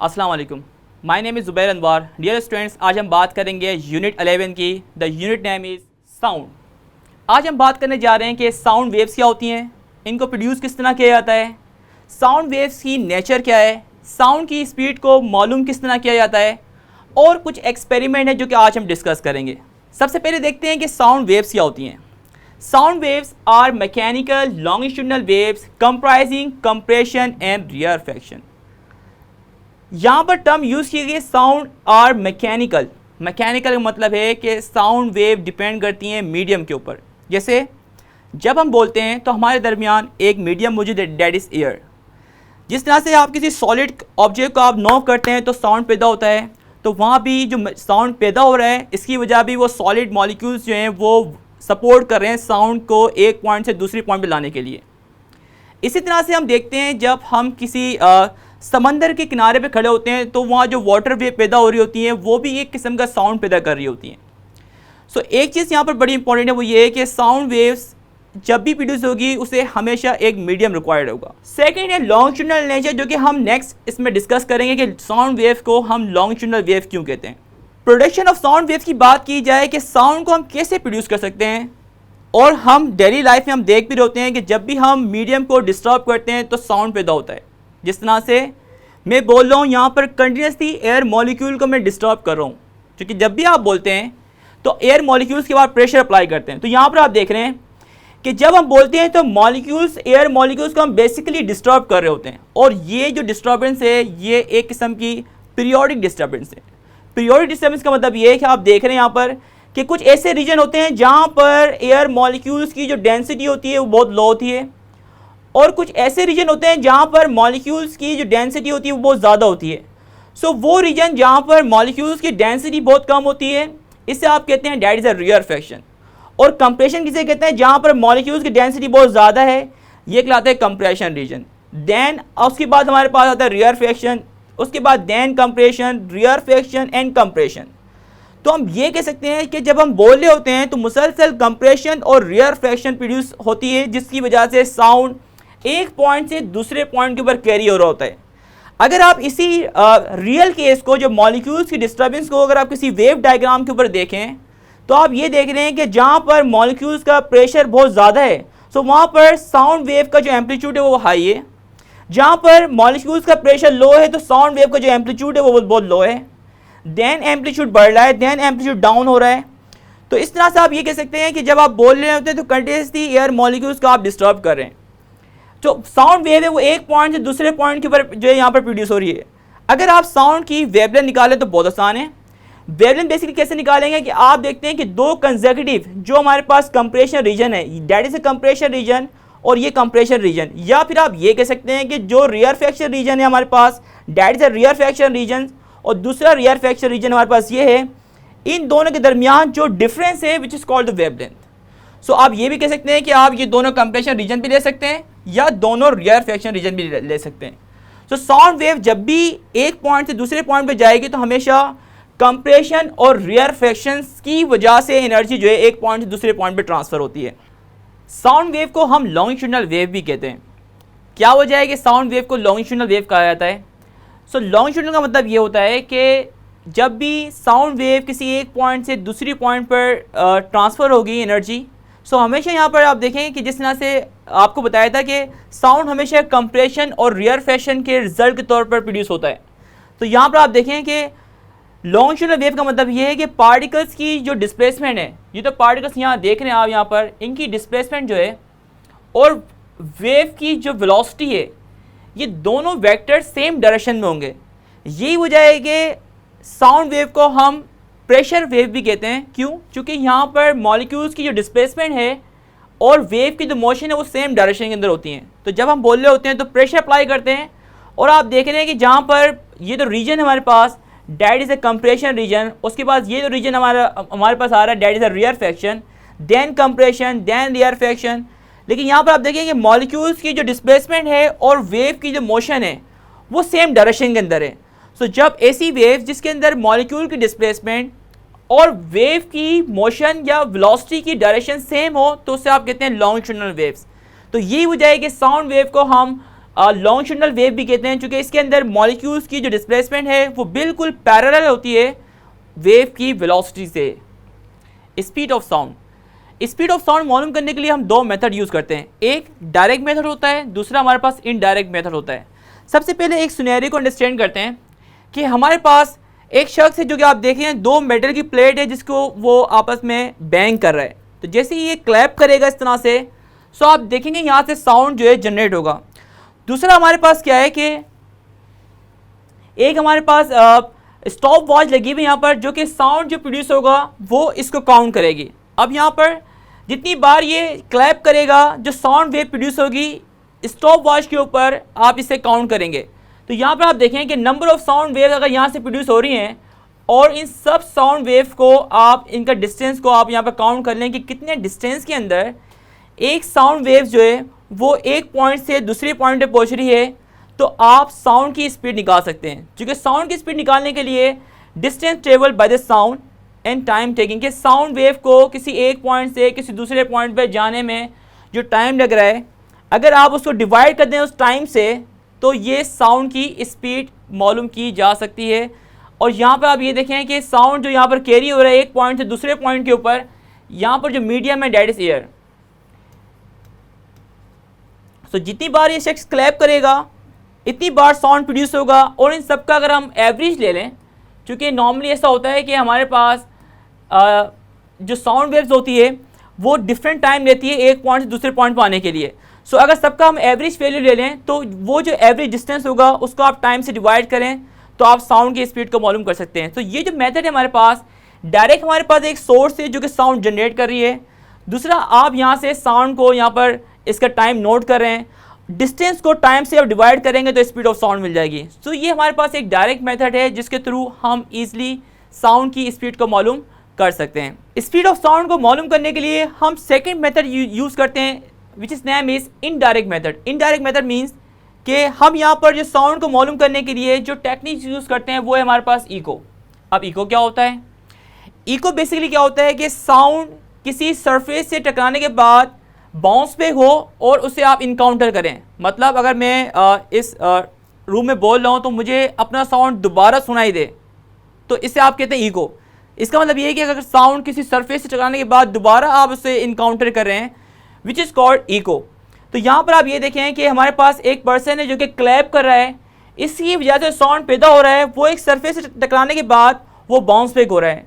अस्सलाम वालेकुम, my name is Zubair Anwar. Dear students, आज हम बात करेंगे यूनिट 11 की। The unit name is sound. आज हम बात करने जा रहे हैं कि साउंड वेव्स क्या होती हैं, इनको प्रोड्यूस किस तरह किया जाता है, साउंड वेव्स की नेचर क्या है, साउंड की स्पीड को मालूम किस तरह किया जाता है, और कुछ एक्सपेरिमेंट है जो कि आज हम डिस्कस करेंगे। सबसे पहले देखते हैं कि साउंड वेव्स क्या होती हैं। Sound waves are mechanical longitudinal waves comprising compression and rarefaction. यहाँ पर टर्म यूज़ की गई साउंड आर मैकेनिकल। मैकेनिकल का मतलब है कि साउंड वेव डिपेंड करती हैं मीडियम के ऊपर। जैसे जब हम बोलते हैं तो हमारे दरमियान एक मीडियम मौजूद है, डेट इज़ एयर। जिस तरह से आप किसी सॉलिड ऑब्जेक्ट को आप नॉक करते हैं तो साउंड पैदा होता है, तो वहाँ भी जो साउंड पैदा हो रहा है इसकी वजह भी वो सॉलिड मॉलिक्यूल्स जो हैं वो सपोर्ट कर रहे हैं साउंड को एक पॉइंट से दूसरी पॉइंट पे लाने के लिए। इसी तरह से हम देखते हैं जब हम किसी समंदर के किनारे पे खड़े होते हैं तो वहाँ जो वाटर वेव पैदा हो रही होती हैं वो भी एक किस्म का साउंड पैदा कर रही होती हैं। सो एक चीज़ यहाँ पर बड़ी इंपॉर्टेंट है, वो ये है कि साउंड वेव्स जब भी प्रोड्यूस होगी उसे हमेशा एक मीडियम रिक्वायर्ड होगा। सेकेंड है लॉन्गिट्यूडनल नेचर, जो कि हम नेक्स्ट इसमें डिस्कस करेंगे कि साउंड वेव को हम लॉन्गिट्यूडनल वेव क्यों कहते हैं। प्रोडक्शन ऑफ साउंड वेव की बात की जाए कि साउंड को हम कैसे प्रोड्यूस कर सकते हैं, और हम डेली लाइफ में हम देख भी होते हैं कि जब भी हम मीडियम को डिस्टर्ब करते हैं तो साउंड पैदा होता है। जिस तरह से मैं बोल रहा हूँ यहाँ पर कंटिन्यूसली एयर मॉलिक्यूल को मैं डिस्टर्ब कर रहा हूँ, क्योंकि जब भी आप बोलते हैं तो एयर मॉलिक्यूल्स के बाद प्रेशर अप्लाई करते हैं। तो यहाँ पर आप देख रहे हैं कि जब हम बोलते हैं तो मॉलिक्यूल्स, एयर मॉलिक्यूल्स को हम बेसिकली डिस्टर्ब कर रहे होते हैं, और ये जो डिस्टर्बेंस है ये एक किस्म की पीरियोडिक डिस्टर्बेंस है। पीरियोडिक डिस्टर्बेंस का मतलब ये है कि आप देख रहे हैं यहाँ पर कि कुछ ऐसे रीजन होते हैं जहाँ पर एयर मॉलिक्यूल्स की जो डेंसिटी होती है वो बहुत लो होती है, और कुछ ऐसे रीजन होते हैं जहाँ पर मॉलिक्यूल्स की जो डेंसिटी होती है वो बहुत ज़्यादा होती है। सो वो रीजन जहाँ पर मॉलिक्यूल्स की डेंसिटी बहुत कम होती है इसे आप कहते हैं दैट इज़ अ रेयरफेक्शन। और कंप्रेशन किसे कहते हैं, जहाँ पर मॉलिक्यूल्स की डेंसिटी बहुत ज़्यादा है ये कहलाता है कंप्रेशन रीजन। देन उसके बाद हमारे पास आता है रेयरफेक्शन, उसके बाद then compression, rarefaction and compression. तो हम ये कह सकते हैं कि जब हम बोल रहे होते हैं तो मुसलसल कंप्रेशन और रेयरफेक्शन प्रोड्यूस होती है, जिसकी वजह से साउंड एक पॉइंट से दूसरे पॉइंट के ऊपर कैरी हो रहा होता है। अगर आप इसी रियल केस को, जो मॉलिक्यूल्स की डिस्टर्बेंस को अगर आप किसी वेव डायग्राम के ऊपर देखें तो आप ये देख रहे हैं कि जहाँ पर मॉलिक्यूल्स का प्रेशर बहुत ज़्यादा है तो वहाँ पर साउंड वेव का जो एम्पलीट्यूड है वो हाई है। जहाँ पर मॉलिक्यूल्स का प्रेशर लो है तो साउंड वेव का जो एम्पलीट्यूड है वो बहुत लो है। देन एम्पलीट्यूड बढ़ रहा है, देन एम्पलीट्यूड डाउन हो रहा है। तो इस तरह से आप ये कह सकते हैं कि जब आप बोल रहे होते हैं तो कंटिन्यूसली एयर मॉलिक्यूल्स को आप डिस्टर्ब कर रहे हैं। जो साउंड वेव है वो एक पॉइंट से दूसरे पॉइंट के ऊपर जो है यहाँ पर प्रोड्यूस हो रही है। अगर आप साउंड की वेवलेंथ निकालें तो बहुत आसान है। वेवलेंथ बेसिकली कैसे निकालेंगे कि आप देखते हैं कि दो कंसेक्यूटिव जो हमारे पास कंप्रेशन रीजन है, that is a compression region और ये कंप्रेशन रीजन, या फिर आप ये कह सकते हैं कि जो रेयरफेक्शन रीजन है हमारे पास that is a rarefaction region, और दूसरा रेयरफेक्शन रीजन हमारे पास ये है। इन दोनों के दरमियान जो डिफरेंस है which is called the wavelength. So आप ये भी कह सकते हैं कि आप ये दोनों कंप्रेशन रीजन भी ले सकते हैं या दोनों रेयरफेक्शन रीजन भी ले सकते हैं। सो साउंड वेव जब भी एक पॉइंट से दूसरे पॉइंट पे जाएगी तो हमेशा कंप्रेशन और रेयरफेक्शन की वजह से एनर्जी जो है एक पॉइंट से दूसरे पॉइंट पे ट्रांसफ़र होती है। साउंड वेव को हम लॉन्गिट्यूडनल वेव भी कहते हैं। क्या वजह है कि साउंड वेव को लॉन्गिट्यूडनल वेव कहा जाता है? सो लॉन्गिट्यूडनल का मतलब ये होता है कि जब भी साउंड वेव किसी एक पॉइंट से दूसरी पॉइंट पर ट्रांसफ़र होगी एनर्जी, सो हमेशा यहाँ पर आप देखेंगे कि जिस तरह से आपको बताया था कि साउंड हमेशा कंप्रेशन और रेयरफेक्शन के रिजल्ट के तौर पर प्रोड्यूस होता है। तो यहाँ पर आप देखें कि लॉन्गिट्यूडनल वेव का मतलब ये है कि पार्टिकल्स की जो डिस्प्लेसमेंट है, ये तो पार्टिकल्स यहाँ देख रहे हैं आप यहाँ पर, इनकी डिस्प्लेसमेंट जो है और वेव की जो वेलोसिटी है ये दोनों वेक्टर सेम डायरेक्शन में होंगे। यही वजह है कि साउंड वेव को हम प्रेशर वेव भी कहते हैं। क्यों? क्योंकि यहाँ पर मॉलिक्यूल्स की जो डिस्प्लेसमेंट है और वेव की जो मोशन है वो सेम डायरेक्शन के अंदर होती हैं। तो जब हम बोल रहे होते हैं तो प्रेशर अप्लाई करते हैं, और आप देख रहे हैं कि जहाँ पर ये तो रीजन हमारे पास that is a compression region, उसके बाद ये जो रीजन हमारे पास आ रहा है that is a rarefaction, then compression, then rarefaction. लेकिन यहाँ पर आप देखें कि मॉलिक्यूल्स की जो डिस्प्लेसमेंट है और वेव की जो मोशन है वो सेम डायरेक्शन के अंदर है। सो जब ऐसी वेव जिसके अंदर मॉलिक्यूल की डिस्प्लेसमेंट और वेव की मोशन या वेलोसिटी की डायरेक्शन सेम हो तो उससे आप कहते हैं लॉन्गिट्यूडनल वेव्स। तो यही वजह है कि साउंड वेव को हम लॉन्गिट्यूडनल वेव भी कहते हैं, क्योंकि इसके अंदर मॉलिक्यूल्स की जो डिस्प्लेसमेंट है वो बिल्कुल पैरेलल होती है वेव की वेलोसिटी से। स्पीड ऑफ साउंड मालूम करने के लिए हम दो मेथड यूज़ करते हैं, एक डायरेक्ट मेथड होता है, दूसरा हमारे पास इनडायरेक्ट मेथड होता है। सबसे पहले एक सिनेरियो को अंडरस्टैंड करते हैं कि हमारे पास एक शख्स है जो कि आप देखें दो मेटल की प्लेट है जिसको वो आपस में बैंग कर रहा है। तो जैसे ही ये क्लैप करेगा इस तरह से, सो आप देखेंगे यहाँ से साउंड जो है जनरेट होगा। दूसरा हमारे पास क्या है कि एक हमारे पास स्टॉप वॉच लगी हुई यहाँ पर, जो कि साउंड जो प्रोड्यूस होगा वो इसको काउंट करेगी। अब यहाँ पर जितनी बार ये क्लैप करेगा, जो साउंड वेव प्रोड्यूस होगी स्टॉप वॉच के ऊपर आप इसे काउंट करेंगे। तो यहाँ पर आप देखें कि नंबर ऑफ साउंड वेव अगर यहाँ से प्रोड्यूस हो रही हैं और इन सब साउंड वेव को आप इनका डिस्टेंस को आप यहाँ पर काउंट कर लें कि कितने डिस्टेंस के अंदर एक साउंड वेव जो है वो एक पॉइंट से दूसरे पॉइंट पे पहुँच रही है, तो आप साउंड की स्पीड निकाल सकते हैं। क्योंकि साउंड की स्पीड निकालने के लिए distance travel by the sound and time taking, के साउंड वेव को किसी एक पॉइंट से किसी दूसरे पॉइंट पे जाने में जो टाइम लग रहा है, अगर आप उसको डिवाइड कर दें उस टाइम से, तो ये साउंड की स्पीड मालूम की जा सकती है। और यहाँ पर आप ये देखें कि साउंड जो यहाँ पर कैरी हो रहा है एक पॉइंट से दूसरे पॉइंट के ऊपर, यहाँ पर जो मीडियम है डेट इज एयर। तो जितनी बार ये शख्स क्लैप करेगा इतनी बार साउंड प्रोड्यूस होगा। और इन सब का अगर हम एवरेज ले लें, क्योंकि नॉर्मली ऐसा होता है कि हमारे पास जो साउंड वेव्स होती है वो डिफरेंट टाइम लेती है एक पॉइंट से दूसरे पॉइंट पर आने के लिए। सो अगर सबका हम एवरेज वैल्यू ले लें तो वो जो एवरेज डिस्टेंस होगा उसको आप टाइम से डिवाइड करें तो आप साउंड की स्पीड को मालूम कर सकते हैं। तो ये जो मेथड है हमारे पास डायरेक्ट, हमारे पास एक सोर्स है जो कि साउंड जनरेट कर रही है, दूसरा आप यहाँ से साउंड को यहाँ पर इसका टाइम नोट कर रहे हैं, डिस्टेंस को टाइम से आप डिवाइड करेंगे तो स्पीड ऑफ साउंड मिल जाएगी। तो ये हमारे पास एक डायरेक्ट मेथड है जिसके थ्रू हम ईजिली साउंड की स्पीड को मालूम कर सकते हैं। स्पीड ऑफ साउंड को मालूम करने के लिए हम सेकंड मेथड यूज़ करते हैं which is name is indirect method. Indirect method means कि हम यहाँ पर जो साउंड को मालूम करने के लिए जो टेक्निक यूज़ करते हैं वो है हमारे पास इको। अब इको क्या होता है? इको बेसिकली क्या होता है कि साउंड किसी सरफेस से टकराने के बाद बाउंस पे हो और उसे आप इनकाउंटर करें। मतलब अगर मैं इस रूम में बोल रहा हूँ तो मुझे अपना साउंड दोबारा सुनाई दे, तो इसे आप कहते हैं इको। इसका मतलब ये है कि अगर साउंड किसी सरफेस से टकराने के बाद दोबारा आप उसे इनकाउंटर कर रहे हैं विच इज़ कॉल्ड इको। तो यहाँ पर आप ये देखें कि हमारे पास एक पर्सन है जो कि क्लैप कर रहा है, इसकी वजह से साउंड पैदा हो रहा है, वो एक सरफेस से टकराने के बाद वो बाउंस बैक हो रहा है।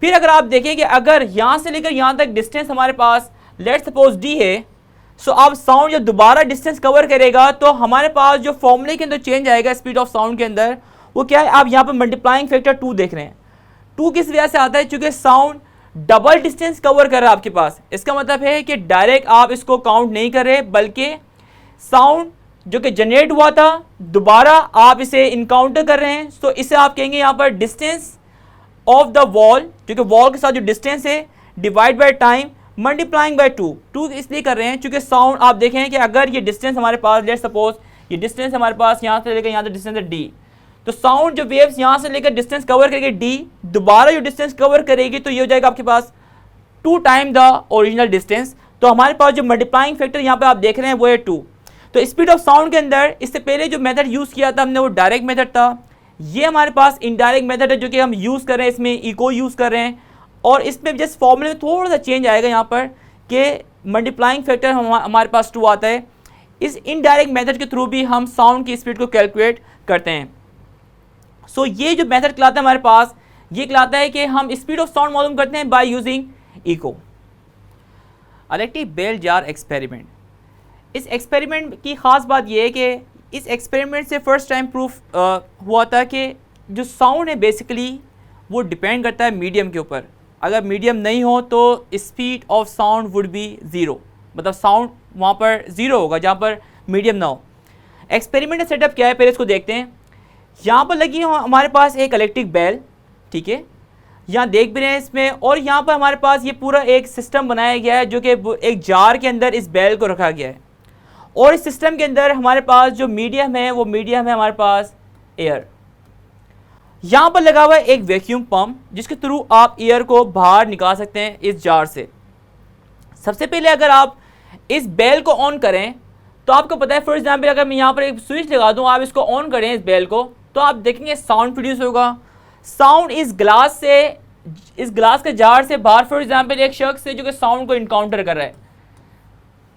फिर अगर आप देखें कि अगर यहाँ से लेकर यहाँ तक डिस्टेंस हमारे पास लेट्स सपोज डी है, सो अब साउंड जब दोबारा डिस्टेंस कवर करेगा तो हमारे पास जो फॉर्मूले के अंदर चेंज आएगा स्पीड ऑफ साउंड के अंदर, वो क्या है? आप यहाँ पर मल्टीप्लाइंग फैक्टर 2 देख रहे हैं। 2 किस वजह से आता है? चूँकि साउंड डबल डिस्टेंस कवर कर रहा है आपके पास। इसका मतलब है कि डायरेक्ट आप इसको काउंट नहीं कर रहे, बल्कि साउंड जो कि जनरेट हुआ था दोबारा आप इसे इनकाउंटर कर रहे हैं। तो इसे आप कहेंगे यहाँ पर डिस्टेंस ऑफ द वॉल, क्योंकि वॉल के साथ जो डिस्टेंस है divide by time multiplying by 2 इसलिए कर रहे हैं क्योंकि साउंड आप देखें कि अगर ये डिस्टेंस हमारे पास लेट्स सपोज ये डिस्टेंस हमारे पास यहाँ से लेकर यहाँ तक डिस्टेंस है डी, तो साउंड जो वेव्स यहाँ से लेकर डिस्टेंस कवर करेगी डी, दोबारा जो डिस्टेंस कवर करेगी तो ये हो जाएगा आपके पास 2 टाइम द ओरिजिनल डिस्टेंस। तो हमारे पास जो मल्टीप्लाइंग फैक्टर यहाँ पे आप देख रहे हैं वो है 2। तो स्पीड ऑफ साउंड के अंदर इससे पहले जो मेथड यूज़ किया था हमने वो डायरेक्ट मेथड था। ये हमारे पास इनडायरेक्ट मेथड है जो कि हम यूज़ कर रहे हैं, इसमें इको यूज़ कर रहे हैं। और इसमें जस्ट फॉर्मूले में थोड़ा सा चेंज आएगा यहाँ पर कि मल्टीप्लाइंग फैक्टर हमारे पास 2 आता है। इस इनडायरेक्ट मेथड के थ्रू भी हम साउंड की स्पीड को कैलकुलेट करते हैं। सो ये जो मेथड कहलाता है हमारे पास, ये कहलाता है कि हम स्पीड ऑफ साउंड मालूम करते हैं बाय यूजिंग इको। अलेक्टी बेल जार एक्सपेरिमेंट, इस एक्सपेरिमेंट की ख़ास बात यह है कि इस एक्सपेरिमेंट से फर्स्ट टाइम प्रूफ हुआ था कि जो साउंड है बेसिकली वो डिपेंड करता है मीडियम के ऊपर। अगर मीडियम नहीं हो तो speed of sound would be zero, मतलब साउंड वहाँ पर ज़ीरो होगा जहाँ पर मीडियम ना हो। एक्सपेरिमेंट का सेटअप क्या है पहले इसको देखते हैं। यहाँ पर लगी है हमारे पास एक इलेक्ट्रिक बेल, ठीक है, यहाँ देख भी रहे हैं इसमें। और यहाँ पर हमारे पास ये पूरा एक सिस्टम बनाया गया है जो कि एक जार के अंदर इस बेल को रखा गया है। और इस सिस्टम के अंदर हमारे पास जो मीडियम है वो मीडियम है हमारे पास एयर। यहाँ पर लगा हुआ है एक वैक्यूम पंप जिसके थ्रू आप एयर को बाहर निकाल सकते हैं इस जार से। सबसे पहले अगर आप इस बेल को ऑन करें तो आपको पता है फॉर एग्जाम्पल अगर मैं यहाँ पर एक स्विच लगा दूँ, आप इसको ऑन करें इस बेल को, तो आप देखेंगे साउंड प्रोड्यूस होगा। साउंड इस ग्लास के जार से बाहर फॉर एग्जाम्पल एक शख्स है जो कि साउंड को इनकाउंटर कर रहा है,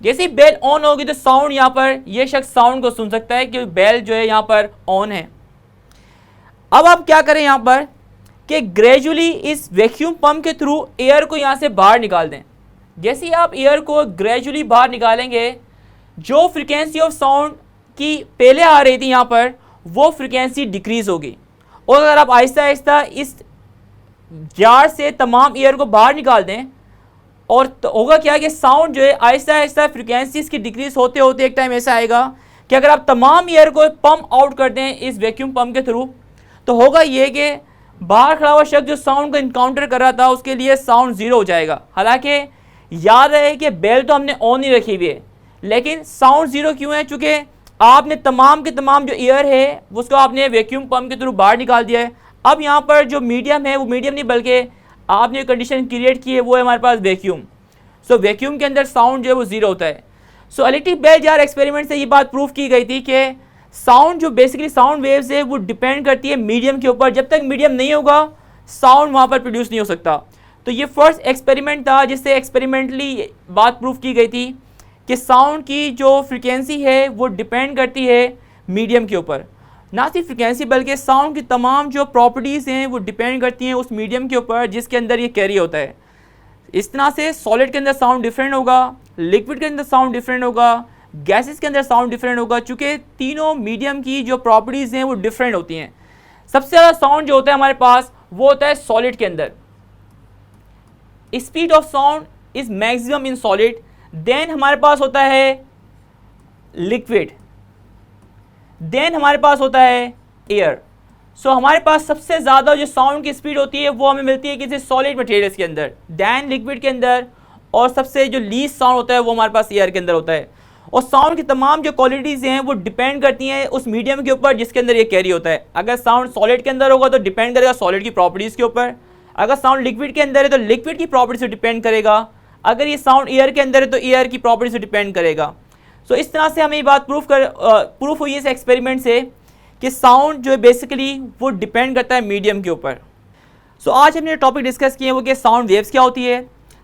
जैसे ही बेल ऑन होगी तो साउंड यहाँ पर ये शख्स साउंड को सुन सकता है कि बेल जो है यहाँ पर ऑन है। अब आप क्या करें यहाँ पर कि ग्रेजुअली इस वैक्यूम पंप के थ्रू एयर को यहाँ से बाहर निकाल दें। जैसे ही आप एयर को ग्रेजुअली बाहर निकालेंगे, जो फ्रीक्वेंसी ऑफ साउंड की पहले आ रही थी यहाँ पर, वो फ्रीक्वेंसी डिक्रीज होगी। और अगर आप आहिस्ता आहिस्ता इस जार से तमाम एयर को बाहर निकाल दें, और तो होगा क्या कि साउंड जो है आहिस्ता आहिस्ता फ्रीक्वेंसी इसकी डिक्रीज होते होते एक टाइम ऐसा आएगा कि अगर आप तमाम एयर को पंप आउट कर दें इस वैक्यूम पंप के थ्रू, तो होगा ये कि बाहर खड़ा हुआ शख्स जो साउंड को इनकाउंटर कर रहा था उसके लिए साउंड ज़ीरो हो जाएगा। हालांकि याद रहे कि बेल तो हमने ऑन ही रखी हुई है, लेकिन साउंड ज़ीरो क्यों है? चूँकि आपने तमाम के तमाम जो एयर है उसको आपने वैक्यूम पंप के थ्रू बाहर निकाल दिया है। अब यहाँ पर जो मीडियम है वो मीडियम नहीं बल्कि आपने कंडीशन क्रिएट की है वो है हमारे पास वैक्यूम। सो वैक्यूम के अंदर साउंड जो है वो ज़ीरो होता है। So electric bell jar experiment से ये बात प्रूफ की गई थी कि साउंड जो बेसिकली साउंड वेव्स है वो डिपेंड करती है मीडियम के ऊपर। जब तक मीडियम नहीं होगा साउंड वहाँ पर प्रोड्यूस नहीं हो सकता। तो ये फर्स्ट एक्सपेरिमेंट था जिससे एक्सपेरिमेंटली बात प्रूफ की गई थी कि साउंड की जो फ्रिक्वेंसी है वो डिपेंड करती है मीडियम के ऊपर। ना सिर्फ फ्रिक्वेंसी बल्कि साउंड की तमाम जो प्रॉपर्टीज़ हैं वो डिपेंड करती हैं उस मीडियम के ऊपर जिसके अंदर ये कैरी होता है। इस तरह से सॉलिड के अंदर साउंड डिफरेंट होगा, लिक्विड के अंदर साउंड डिफरेंट होगा, गैसेस के अंदर साउंड डिफरेंट होगा, चूँकि तीनों मीडियम की जो प्रॉपर्टीज़ हैं वो डिफरेंट होती हैं। सबसे ज़्यादा साउंड जो होता है हमारे पास वो होता है सॉलिड के अंदर। Speed of sound is maximum in solid. Then हमारे पास होता है लिक्विड, देन हमारे पास होता है एयर। सो हमारे पास सबसे ज़्यादा जो साउंड की स्पीड होती है वो हमें मिलती है किसी सॉलिड मटेरियल्स के अंदर, दैन लिक्विड के अंदर, और सबसे जो लीस्ट साउंड होता है वो हमारे पास एयर के अंदर होता है। और साउंड की तमाम जो क्वालिटीज़ हैं वो डिपेंड करती हैं उस मीडियम के ऊपर जिसके अंदर ये कैरी होता है। अगर साउंड सॉलिड के अंदर होगा तो डिपेंड करेगा सॉलिड की प्रॉपर्टीज़ के ऊपर। अगर साउंड लिक्विड के अंदर है तो लिक्विड की प्रॉपर्टी से डिपेंड करेगा। अगर ये साउंड एयर के अंदर है तो एयर की प्रॉपर्टी से डिपेंड करेगा। सो इस तरह से हमें ये बात प्रूफ हुई है इस एक्सपेरिमेंट से कि साउंड जो है बेसिकली वो डिपेंड करता है मीडियम के ऊपर। सो आज हमने टॉपिक डिस्कस किए वो कि साउंड वेव्स क्या होती है,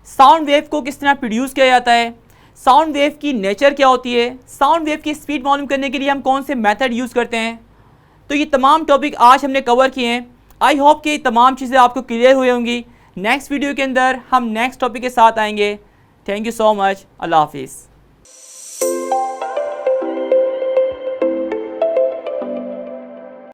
साउंड वेव को किस तरह प्रोड्यूस किया जाता है, साउंड वेव की नेचर क्या होती है, साउंड वेव की स्पीड मालूम करने के लिए हम कौन से मेथड यूज़ करते हैं। तो ये तमाम टॉपिक आज हमने कवर किए हैं। आई होप कि तमाम चीज़ें आपको क्लियर हुई होंगी। नेक्स्ट वीडियो के अंदर हम नेक्स्ट टॉपिक के साथ आएंगे। Thank you so much. अल्लाह हाफिज़।